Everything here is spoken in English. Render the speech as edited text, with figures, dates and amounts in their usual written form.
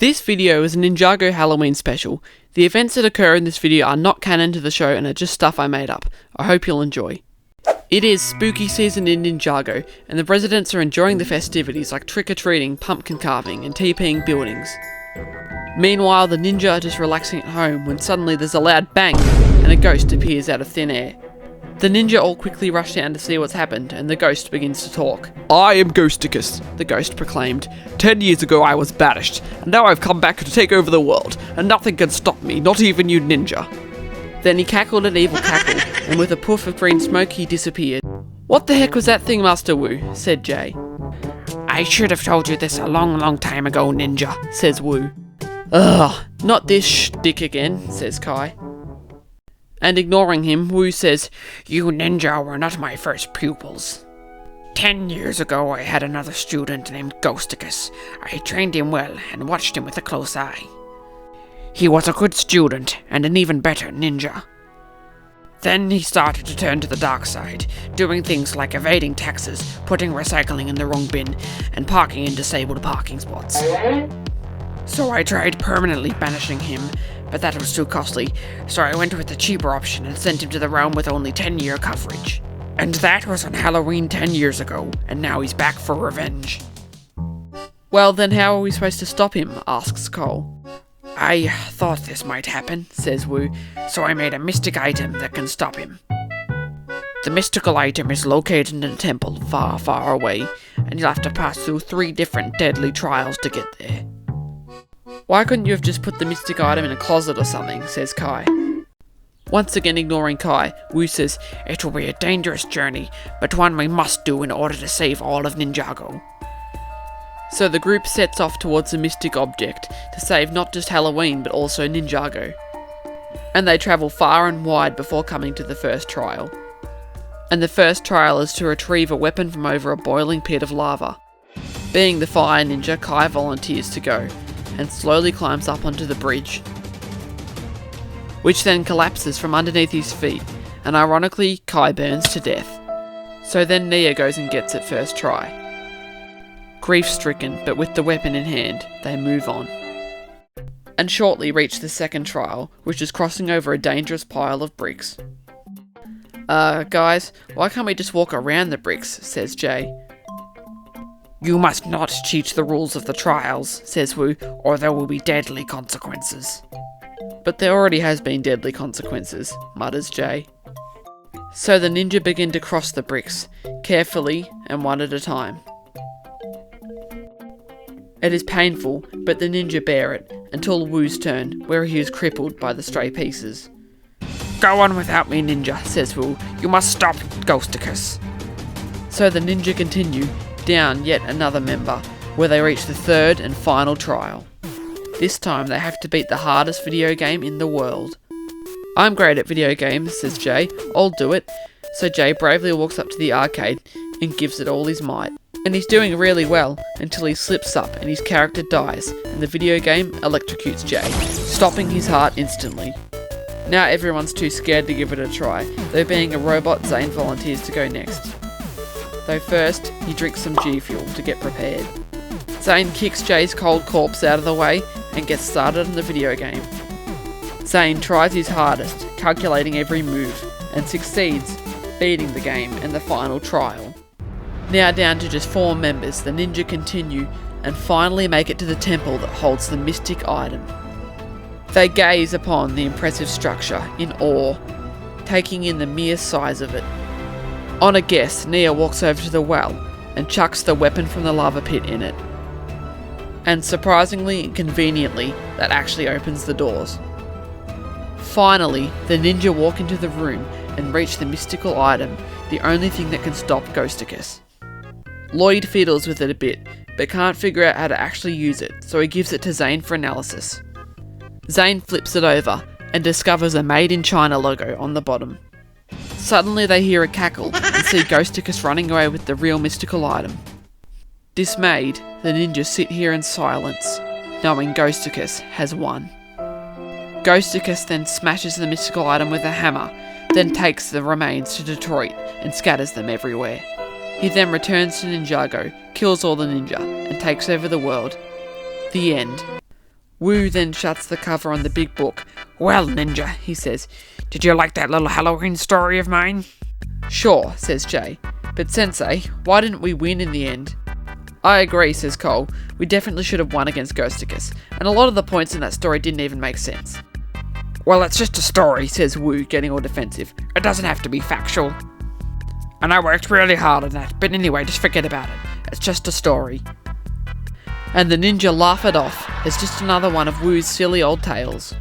This video is a Ninjago Halloween special. The events that occur in this video are not canon to the show and are just stuff I made up. I hope you'll enjoy. It is spooky season in Ninjago, and the residents are enjoying the festivities like trick-or-treating, pumpkin carving, and TPing buildings. Meanwhile, the ninja are just relaxing at home when suddenly there's a loud bang and a ghost appears out of thin air. The ninja all quickly rush down to see what's happened, and the ghost begins to talk. "I am Ghosticus," the ghost proclaimed. 10 years ago I was banished, and now I've come back to take over the world, and nothing can stop me, not even you ninja." Then he cackled an evil cackle, and with a puff of green smoke he disappeared. "What the heck was that thing, Master Wu?" said Jay. "I should have told you this a long time ago, ninja," says Wu. "Ugh, not this shtick again," says Kai. And ignoring him, Wu says, "You ninja were not my first pupils. 10 years ago I had another student named Ghosticus. I trained him well and watched him with a close eye. He was a good student and an even better ninja. Then he started to turn to the dark side, doing things like evading taxes, putting recycling in the wrong bin, and parking in disabled parking spots. So I tried permanently banishing him, but that was too costly, so I went with the cheaper option and sent him to the realm with only 10-year coverage. And that was on Halloween 10 years ago, and now he's back for revenge." "Well, then how are we supposed to stop him?" asks Cole. "I thought this might happen," says Wu, "so I made a mystic item that can stop him. The mystical item is located in a temple far away, and you'll have to pass through 3 different deadly trials to get there." "Why couldn't you have just put the mystic item in a closet or something?" says Kai. Once again ignoring Kai, Wu says, "It will be a dangerous journey, but one we must do in order to save all of Ninjago." So the group sets off towards the mystic object to save not just Halloween but also Ninjago. And they travel far and wide before coming to the first trial. And the first trial is to retrieve a weapon from over a boiling pit of lava. Being the fire ninja, Kai volunteers to go, and slowly climbs up onto the bridge, which then collapses from underneath his feet, and ironically, Kai burns to death. So then Nia goes and gets it first try. Grief-stricken, but with the weapon in hand, they move on. And shortly reach the second trial, which is crossing over a dangerous pile of bricks. Guys, why can't we just walk around the bricks?" says Jay. "You must not cheat the rules of the trials," says Wu, "or there will be deadly consequences." "But there already has been deadly consequences," mutters Jay. So the ninja begin to cross the bricks, carefully and one at a time. It is painful, but the ninja bear it, until Wu's turn, where he is crippled by the stray pieces. "Go on without me, ninja," says Wu. "You must stop Ghosticus." So the ninja continue, down yet another member, where they reach the third and final trial. This time they have to beat the hardest video game in the world. "I'm great at video games," says Jay. "I'll do it." So Jay bravely walks up to the arcade and gives it all his might. And he's doing really well until he slips up and his character dies, and the video game electrocutes Jay, stopping his heart instantly. Now everyone's too scared to give it a try, though being a robot, Zane volunteers to go next. Though first, he drinks some G Fuel to get prepared. Zane kicks Jay's cold corpse out of the way and gets started on the video game. Zane tries his hardest, calculating every move, and succeeds, beating the game and the final trial. Now down to just 4 members, the ninja continue and finally make it to the temple that holds the mystic item. They gaze upon the impressive structure in awe, taking in the mere size of it. On a guess, Nia walks over to the well and chucks the weapon from the lava pit in it. And surprisingly and conveniently, that actually opens the doors. Finally, the ninja walk into the room and reach the mystical item, the only thing that can stop Ghosticus. Lloyd fiddles with it a bit, but can't figure out how to actually use it, so he gives it to Zane for analysis. Zane flips it over and discovers a Made in China logo on the bottom. Suddenly they hear a cackle and see Ghosticus running away with the real mystical item. Dismayed, the ninjas sit here in silence, knowing Ghosticus has won. Ghosticus then smashes the mystical item with a hammer, then takes the remains to Detroit and scatters them everywhere. He then returns to Ninjago, kills all the ninja, and takes over the world. The end. Wu then shuts the cover on the big book. Well, Ninja, he says, did you like that little Halloween story of mine? Sure, says Jay. But Sensei, why didn't we win in the end? I agree, says Cole. We definitely should have won against Ghosticus, and a lot of the points in that story didn't even make sense. Well, it's just a story, says Wu, getting all defensive. It doesn't have to be factual. And I worked really hard on that, but anyway, just forget about it. It's just a story. And the ninja laugh it off as just another one of Wu's silly old tales.